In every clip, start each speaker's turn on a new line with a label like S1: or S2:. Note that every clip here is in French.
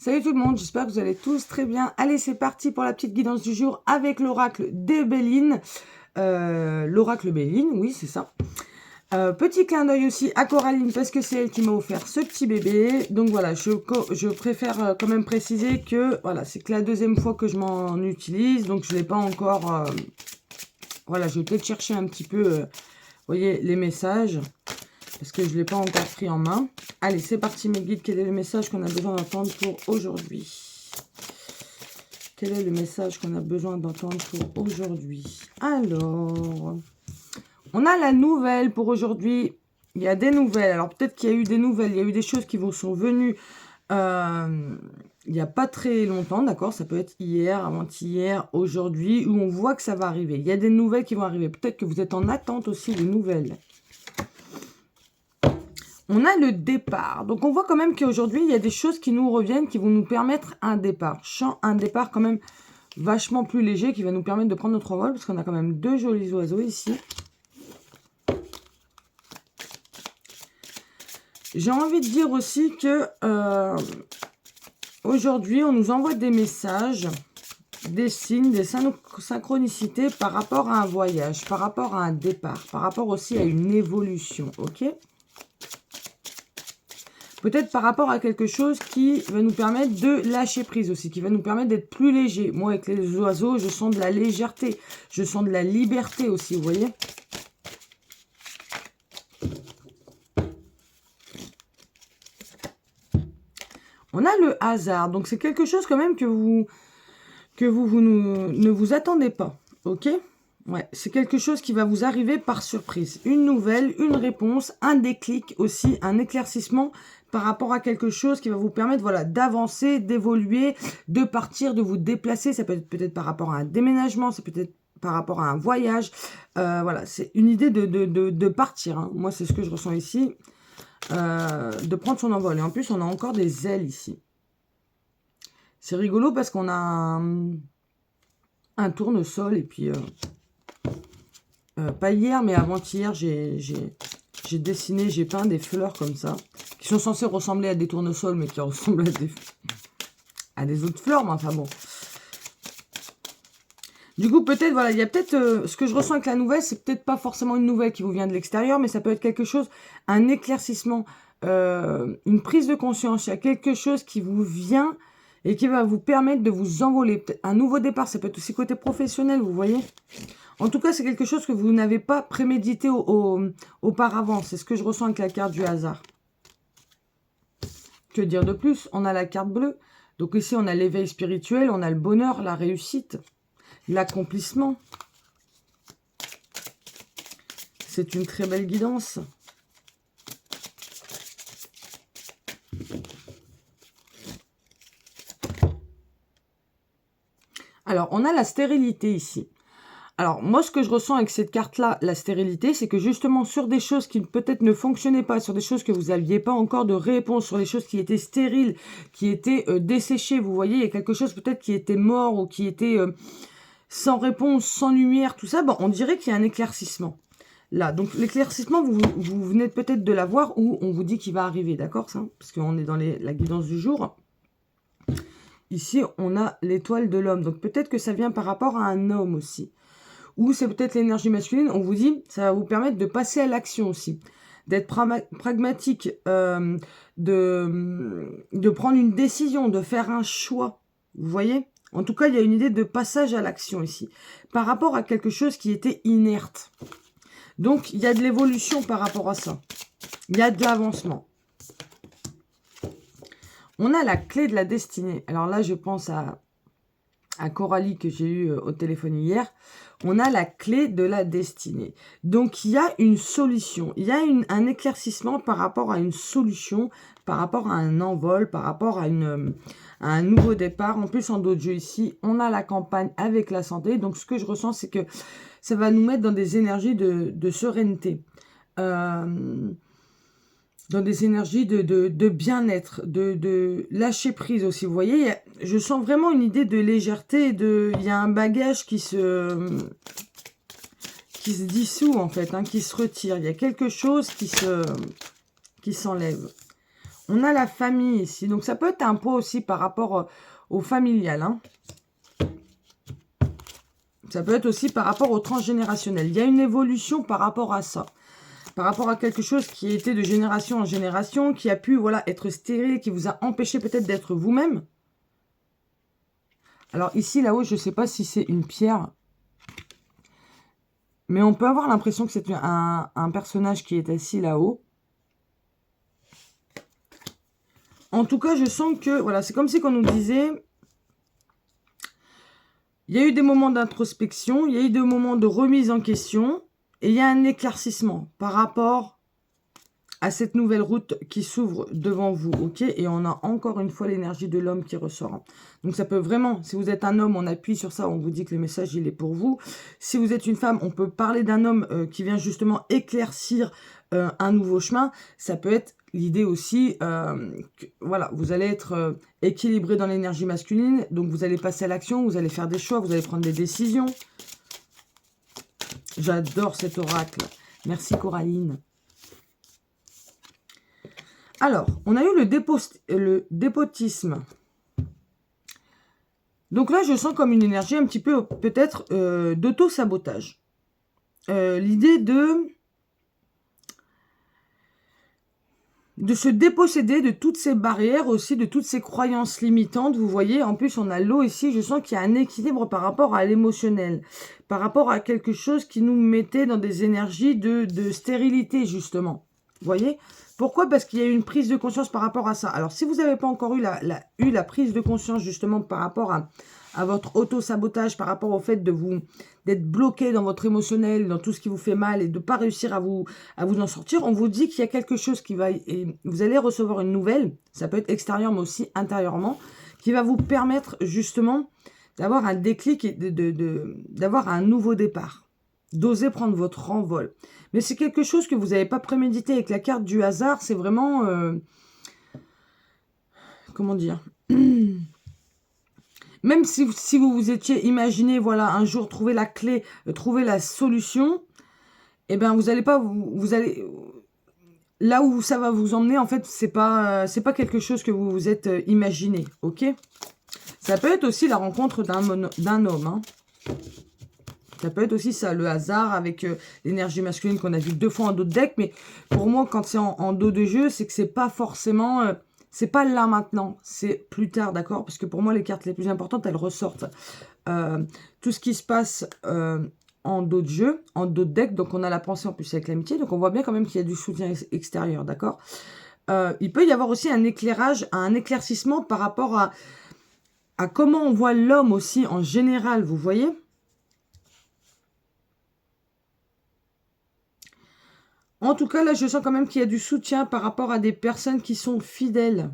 S1: Salut tout le monde, j'espère que vous allez tous très bien. Allez, c'est parti pour la petite guidance du jour avec l'oracle des Béline. L'oracle Béline, oui, c'est ça. Petit clin d'œil aussi à Coraline parce que c'est elle qui m'a offert ce petit bébé. Donc voilà, je préfère quand même préciser que voilà, c'est que la deuxième fois que je m'en utilise. Donc je ne l'ai pas encore... voilà, je vais peut-être chercher un petit peu, vous voyez, les messages. Parce que je ne l'ai pas encore pris en main. Allez, c'est parti mes guides. Quel est le message qu'on a besoin d'entendre pour aujourd'hui? Quel est le message qu'on a besoin d'entendre pour aujourd'hui? Alors, on a la nouvelle pour aujourd'hui. Il y a des nouvelles. Alors, peut-être qu'il y a eu des nouvelles. Il y a eu des choses qui vous sont venues il n'y a pas très longtemps, d'accord? Ça peut être hier, avant-hier, aujourd'hui, où on voit que ça va arriver. Il y a des nouvelles qui vont arriver. Peut-être que vous êtes en attente aussi de nouvelles. On a le départ. Donc, on voit quand même qu'aujourd'hui, il y a des choses qui nous reviennent, qui vont nous permettre un départ. Un départ quand même vachement plus léger, qui va nous permettre de prendre notre envol, parce qu'on a quand même deux jolis oiseaux ici. J'ai envie de dire aussi que aujourd'hui, on nous envoie des messages, des signes, des synchronicités par rapport à un voyage, par rapport à un départ, par rapport aussi à une évolution, ok ? Peut-être par rapport à quelque chose qui va nous permettre de lâcher prise aussi, qui va nous permettre d'être plus léger. Moi, avec les oiseaux, je sens de la légèreté, je sens de la liberté aussi, vous voyez ? On a le hasard, donc c'est quelque chose quand même que vous ne vous attendez pas, ok ? Ouais, c'est quelque chose qui va vous arriver par surprise. Une nouvelle, une réponse, un déclic aussi, un éclaircissement par rapport à quelque chose qui va vous permettre voilà, d'avancer, d'évoluer, de partir, de vous déplacer. Ça peut être peut-être par rapport à un déménagement, ça peut être par rapport à un voyage. Voilà, c'est une idée de partir. Hein. Moi, c'est ce que je ressens ici. De prendre son envol. Et en plus, on a encore des ailes ici. C'est rigolo parce qu'on a un tournesol et puis... pas hier, mais avant-hier, j'ai dessiné, j'ai peint des fleurs comme ça, qui sont censées ressembler à des tournesols, mais qui ressemblent à des autres fleurs, mais enfin bon. Du coup, peut-être, voilà, il y a peut-être, ce que je ressens avec la nouvelle, c'est peut-être pas forcément une nouvelle qui vous vient de l'extérieur, mais ça peut être quelque chose, un éclaircissement, une prise de conscience. Il y a quelque chose qui vous vient et qui va vous permettre de vous envoler. Peut-être un nouveau départ, ça peut être aussi côté professionnel, vous voyez ? En tout cas, c'est quelque chose que vous n'avez pas prémédité auparavant. C'est ce que je ressens avec la carte du hasard. Que dire de plus? On a la carte bleue. Donc ici, on a l'éveil spirituel, on a le bonheur, la réussite, l'accomplissement. C'est une très belle guidance. Alors, on a la stérilité ici. Alors, moi, ce que je ressens avec cette carte-là, la stérilité, c'est que justement, sur des choses qui peut-être ne fonctionnaient pas, sur des choses que vous n'aviez pas encore de réponse, sur des choses qui étaient stériles, qui étaient desséchées, vous voyez, il y a quelque chose peut-être qui était mort ou qui était sans réponse, sans lumière, tout ça, bon, on dirait qu'il y a un éclaircissement. Là, donc l'éclaircissement, vous venez peut-être de l'avoir ou on vous dit qu'il va arriver, d'accord, ça, parce qu'on est dans la guidance du jour. Ici, on a l'étoile de l'homme, donc peut-être que ça vient par rapport à un homme aussi. Ou c'est peut-être l'énergie masculine, on vous dit, ça va vous permettre de passer à l'action aussi, d'être pragmatique, de prendre une décision, de faire un choix, vous voyez? En tout cas, il y a une idée de passage à l'action ici, par rapport à quelque chose qui était inerte. Donc, il y a de l'évolution par rapport à ça. Il y a de l'avancement. On a la clé de la destinée. Alors là, je pense à Coralie que j'ai eu au téléphone hier. On a la clé de la destinée. Donc, il y a une solution. Il y a un éclaircissement par rapport à une solution, par rapport à un envol, par rapport à un nouveau départ. En plus, en dos de jeu ici, on a la campagne avec la santé. Donc, ce que je ressens, c'est que ça va nous mettre dans des énergies de sérénité. Dans des énergies de bien-être, de lâcher prise aussi. Vous voyez, je sens vraiment une idée de légèreté. Il y a un bagage qui se dissout, en fait, hein, qui se retire. Il y a quelque chose qui s'enlève. On a la famille ici. Donc, ça peut être un poids aussi par rapport au familial. Hein. Ça peut être aussi par rapport au transgénérationnel. Il y a une évolution par rapport à ça. Par rapport à quelque chose qui était de génération en génération, qui a pu voilà, être stérile, qui vous a empêché peut-être d'être vous-même. Alors ici, là-haut, je ne sais pas si c'est une pierre. Mais on peut avoir l'impression que c'est un personnage qui est assis là-haut. En tout cas, je sens que, voilà, c'est comme si on nous disait, il y a eu des moments d'introspection, il y a eu des moments de remise en question, et il y a un éclaircissement par rapport à cette nouvelle route qui s'ouvre devant vous, ok? Et on a encore une fois l'énergie de l'homme qui ressort. Donc ça peut vraiment, si vous êtes un homme, on appuie sur ça, on vous dit que le message, il est pour vous. Si vous êtes une femme, on peut parler d'un homme qui vient justement éclaircir un nouveau chemin. Ça peut être l'idée aussi, voilà, vous allez être équilibré dans l'énergie masculine, donc vous allez passer à l'action, vous allez faire des choix, vous allez prendre des décisions. J'adore cet oracle. Merci Coraline. Alors, on a eu le dépotisme. Donc là, je sens comme une énergie un petit peu, peut-être, d'auto-sabotage. L'idée de se déposséder de toutes ces barrières aussi, de toutes ces croyances limitantes. Vous voyez, en plus, on a l'eau ici. Je sens qu'il y a un équilibre par rapport à l'émotionnel, par rapport à quelque chose qui nous mettait dans des énergies de stérilité, justement. Vous voyez ? Pourquoi? Parce qu'il y a eu une prise de conscience par rapport à ça. Alors, si vous n'avez pas encore eu la prise de conscience, justement, par rapport à votre auto-sabotage, par rapport au fait d'être bloqué dans votre émotionnel, dans tout ce qui vous fait mal et de ne pas réussir à vous en sortir, on vous dit qu'il y a quelque chose qui va... Et vous allez recevoir une nouvelle, ça peut être extérieur, mais aussi intérieurement, qui va vous permettre, justement, d'avoir un déclic et d'avoir un nouveau départ. D'oser prendre votre envol. Mais c'est quelque chose que vous n'avez pas prémédité avec la carte du hasard. C'est vraiment... comment dire? Même si vous vous étiez imaginé, voilà, un jour trouver la clé, trouver la solution, eh bien, vous n'allez pas... Vous allez... Là où ça va vous emmener, en fait, c'est pas quelque chose que vous vous êtes imaginé, ok? Ça peut être aussi la rencontre d'un homme, hein. Ça peut être aussi ça, le hasard avec l'énergie masculine qu'on a vu 2 fois en dos de deck. Mais pour moi, quand c'est en dos de jeu, c'est que c'est pas forcément... c'est pas là maintenant, c'est plus tard, d'accord? Parce que pour moi, les cartes les plus importantes, elles ressortent. Tout ce qui se passe en dos de jeu, en dos de deck. Donc, on a la pensée en plus avec l'amitié. Donc, on voit bien quand même qu'il y a du soutien extérieur, d'accord? Il peut y avoir aussi un éclairage, un éclaircissement par rapport à comment on voit l'homme aussi en général, vous voyez? En tout cas, là, je sens quand même qu'il y a du soutien par rapport à des personnes qui sont fidèles.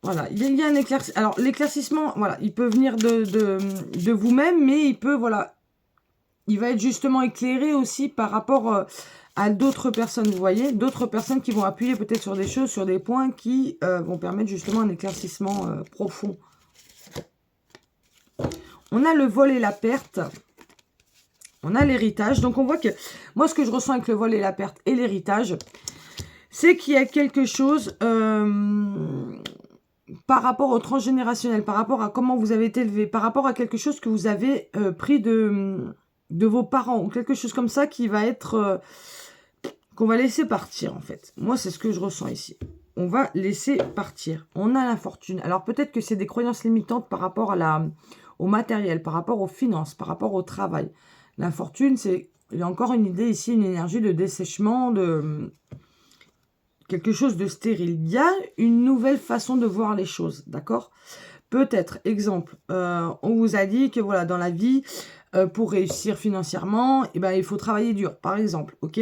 S1: Voilà, il y a un éclaircissement. Alors, l'éclaircissement, voilà, il peut venir de vous-même, mais il peut, voilà, il va être justement éclairé aussi par rapport à d'autres personnes, vous voyez, d'autres personnes qui vont appuyer peut-être sur des choses, sur des points qui vont permettre justement un éclaircissement profond. On a le vol et la perte. On a l'héritage. Donc, on voit que... Moi, ce que je ressens avec le vol et la perte et l'héritage, c'est qu'il y a quelque chose par rapport au transgénérationnel, par rapport à comment vous avez été élevé, par rapport à quelque chose que vous avez pris de vos parents ou quelque chose comme ça qui va être... qu'on va laisser partir, en fait. Moi, c'est ce que je ressens ici. On va laisser partir. On a l'infortune. Alors, peut-être que c'est des croyances limitantes par rapport au matériel, par rapport aux finances, par rapport au travail. L'infortune, c'est, il y a encore une idée ici, une énergie de dessèchement, de quelque chose de stérile. Il y a une nouvelle façon de voir les choses, d'accord? Peut-être, exemple, on vous a dit que voilà, dans la vie, pour réussir financièrement, eh ben, il faut travailler dur, par exemple, ok?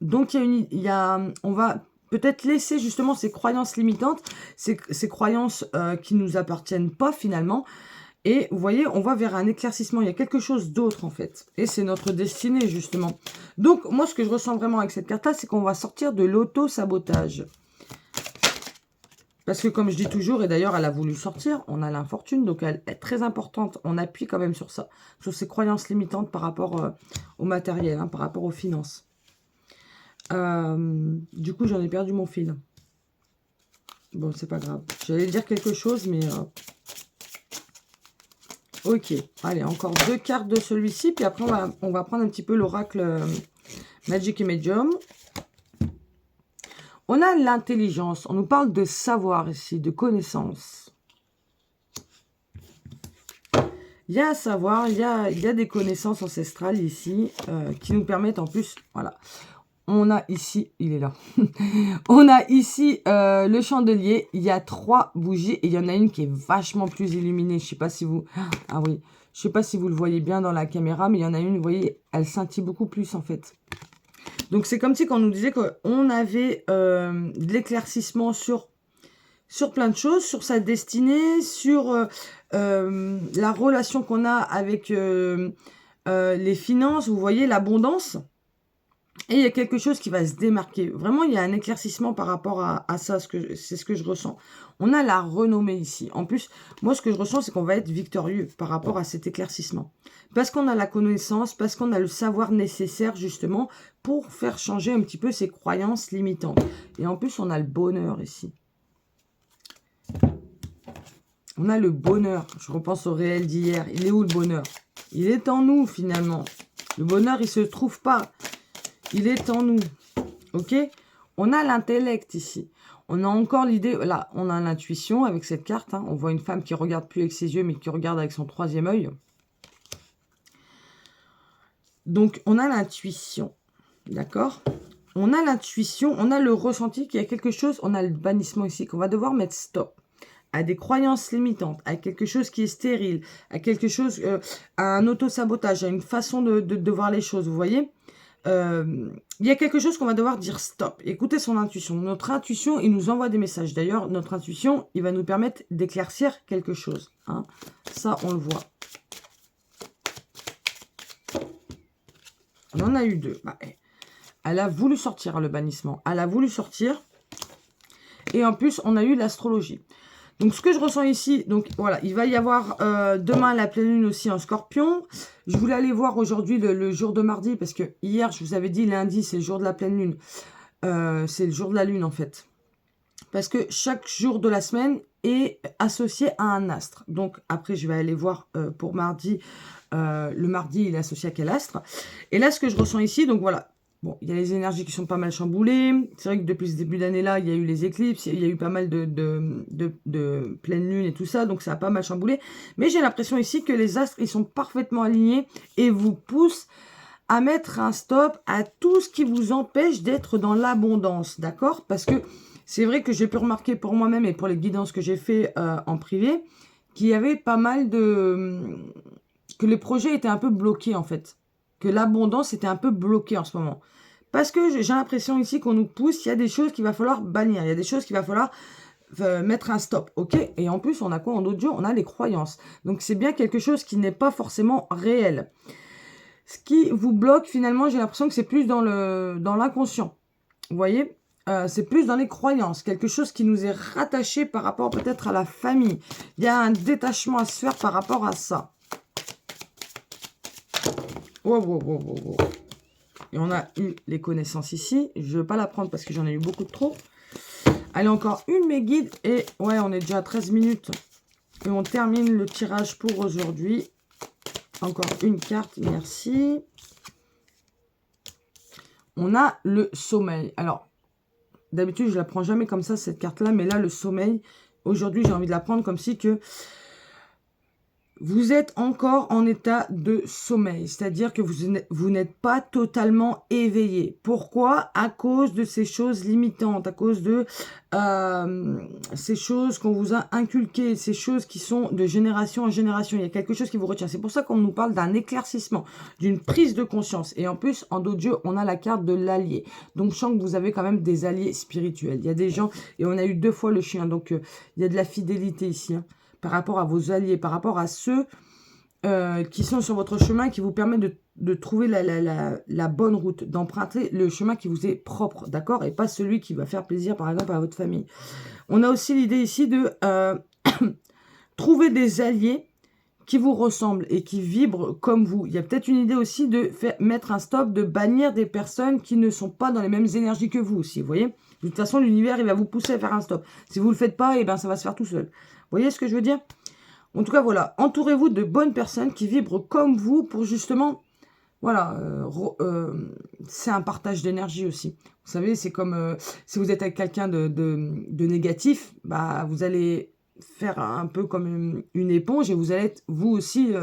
S1: Donc, on va peut-être laisser justement ces croyances limitantes, ces croyances qui ne nous appartiennent pas finalement. Et vous voyez, on va vers un éclaircissement. Il y a quelque chose d'autre, en fait. Et c'est notre destinée, justement. Donc, moi, ce que je ressens vraiment avec cette carte-là, c'est qu'on va sortir de l'auto-sabotage. Parce que, comme je dis toujours, et d'ailleurs, elle a voulu sortir, on a l'infortune, donc elle est très importante. On appuie quand même sur ça, sur ces croyances limitantes par rapport au matériel, hein, par rapport aux finances. Du coup, j'en ai perdu mon fil. Bon, c'est pas grave. J'allais dire quelque chose, mais... Ok. Allez, encore 2 cartes de celui-ci. Puis après, on va prendre un petit peu l'oracle Magic et Medium. On a l'intelligence. On nous parle de savoir ici, de connaissance. Il y a à savoir, il y a des connaissances ancestrales ici qui nous permettent en plus... Voilà. On a ici, il est là. On a ici le chandelier. Il y a 3 bougies et il y en a une qui est vachement plus illuminée. Je sais pas si vous... Ah oui. Je sais pas si vous le voyez bien dans la caméra, mais il y en a une, vous voyez, elle scintille beaucoup plus en fait. Donc c'est comme si quand on nous disait qu'on avait de l'éclaircissement sur plein de choses, sur sa destinée, sur la relation qu'on a avec les finances, vous voyez, l'abondance. Et il y a quelque chose qui va se démarquer. Vraiment, il y a un éclaircissement par rapport à ça. C'est ce que je ressens. On a la renommée ici. En plus, moi, ce que je ressens, c'est qu'on va être victorieux par rapport à cet éclaircissement. Parce qu'on a la connaissance, parce qu'on a le savoir nécessaire, justement, pour faire changer un petit peu ces croyances limitantes. Et en plus, on a le bonheur ici. On a le bonheur. Je repense au réel d'hier. Il est où le bonheur? Il est en nous, finalement. Le bonheur, il se trouve pas. Il est en nous, ok? On a l'intellect ici. On a encore l'idée, là, on a l'intuition avec cette carte. Hein. On voit une femme qui regarde plus avec ses yeux, mais qui regarde avec son 3e œil. Donc, on a l'intuition, d'accord? On a l'intuition, on a le ressenti qu'il y a quelque chose, on a le bannissement ici, qu'on va devoir mettre stop à des croyances limitantes, à quelque chose qui est stérile, à quelque chose, à un auto-sabotage, à une façon de voir les choses, vous voyez? Il y a quelque chose qu'on va devoir dire stop. Écoutez son intuition. Notre intuition, il nous envoie des messages. D'ailleurs, notre intuition, il va nous permettre d'éclaircir quelque chose. Hein. Ça, on le voit. On en a eu 2. Bah, elle a voulu sortir le bannissement. Elle a voulu sortir. Et en plus, on a eu l'astrologie. Donc, ce que je ressens ici, donc voilà, il va y avoir demain la pleine lune aussi en scorpion. Je voulais aller voir aujourd'hui le jour de mardi, parce que hier, je vous avais dit lundi, c'est le jour de la pleine lune. C'est le jour de la lune, en fait. Parce que chaque jour de la semaine est associé à un astre. Donc, après, je vais aller voir pour mardi. Le mardi, il est associé à quel astre? Et là, ce que je ressens ici, donc voilà. Bon, il y a les énergies qui sont pas mal chamboulées. C'est vrai que depuis ce début d'année-là, il y a eu les éclipses, il y a eu pas mal de pleine lune et tout ça, donc ça a pas mal chamboulé. Mais j'ai l'impression ici que les astres, ils sont parfaitement alignés et vous poussent à mettre un stop à tout ce qui vous empêche d'être dans l'abondance, d'accord? Parce que c'est vrai que j'ai pu remarquer pour moi-même et pour les guidances que j'ai fait en privé, qu'il y avait pas mal que les projets étaient un peu bloqués en fait. Que l'abondance était un peu bloquée en ce moment. Parce que j'ai l'impression ici qu'on nous pousse, il y a des choses qu'il va falloir bannir, il y a des choses qu'il va falloir mettre un stop, ok? Et en plus, on a quoi en audio? On a les croyances. Donc c'est bien quelque chose qui n'est pas forcément réel. Ce qui vous bloque, finalement, j'ai l'impression que c'est plus dans l'inconscient. Vous voyez? C'est plus dans les croyances, quelque chose qui nous est rattaché par rapport peut-être à la famille. Il y a un détachement à se faire par rapport à ça. Wow. Et on a eu les connaissances ici. Je ne vais pas la prendre parce que j'en ai eu beaucoup de trop. Allez, encore une mes guides. Et ouais, on est déjà à 13 minutes. Et on termine le tirage pour aujourd'hui. Encore une carte, merci. On a le sommeil. Alors, d'habitude, je ne la prends jamais comme ça, cette carte-là. Mais là, le sommeil, aujourd'hui, j'ai envie de la prendre comme si que vous êtes encore en état de sommeil, c'est-à-dire que vous n'êtes pas totalement éveillé. Pourquoi? À cause de ces choses limitantes, à cause de ces choses qu'on vous a inculquées, ces choses qui sont de génération en génération. Il y a quelque chose qui vous retient. C'est pour ça qu'on nous parle d'un éclaircissement, d'une prise de conscience. Et en plus, en dos de jeu, on a la carte de l'allié. Donc, je sens que vous avez quand même des alliés spirituels. Il y a des gens, et on a eu 2 fois le chien, donc il y a de la fidélité ici, hein, par rapport à vos alliés, par rapport à ceux qui sont sur votre chemin, qui vous permettent de trouver la bonne route, d'emprunter le chemin qui vous est propre, d'accord? Et pas celui qui va faire plaisir, par exemple, à votre famille. On a aussi l'idée ici de trouver des alliés qui vous ressemblent et qui vibrent comme vous. Il y a peut-être une idée aussi de mettre un stop, de bannir des personnes qui ne sont pas dans les mêmes énergies que vous aussi, vous voyez. De toute façon, l'univers, il va vous pousser à faire un stop. Si vous ne le faites pas, eh ben, ça va se faire tout seul. Vous voyez ce que je veux dire? En tout cas, voilà. Entourez-vous de bonnes personnes qui vibrent comme vous pour justement... Voilà, c'est un partage d'énergie aussi. Vous savez, c'est comme si vous êtes avec quelqu'un de négatif, bah, vous allez faire un peu comme une éponge et vous allez être, vous aussi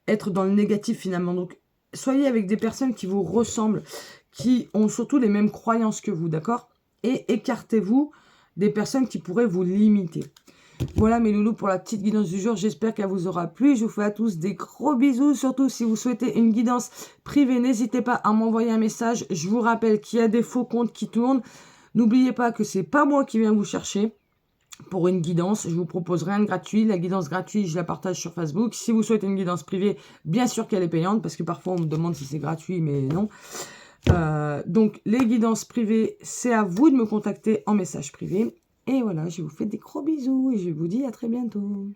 S1: être dans le négatif finalement. Donc, soyez avec des personnes qui vous ressemblent, qui ont surtout les mêmes croyances que vous, d'accord? Et écartez-vous des personnes qui pourraient vous limiter. Voilà mes loulous pour la petite guidance du jour. J'espère qu'elle vous aura plu. Je vous fais à tous des gros bisous. Surtout si vous souhaitez une guidance privée, n'hésitez pas à m'envoyer un message. Je vous rappelle qu'il y a des faux comptes qui tournent. N'oubliez pas que c'est pas moi qui viens vous chercher pour une guidance. Je vous propose rien de gratuit. La guidance gratuite, je la partage sur Facebook. Si vous souhaitez une guidance privée, bien sûr qu'elle est payante parce que parfois on me demande si c'est gratuit, mais non. Donc les guidances privées, c'est à vous de me contacter en message privé. Et voilà, je vous fais des gros bisous et je vous dis à très bientôt.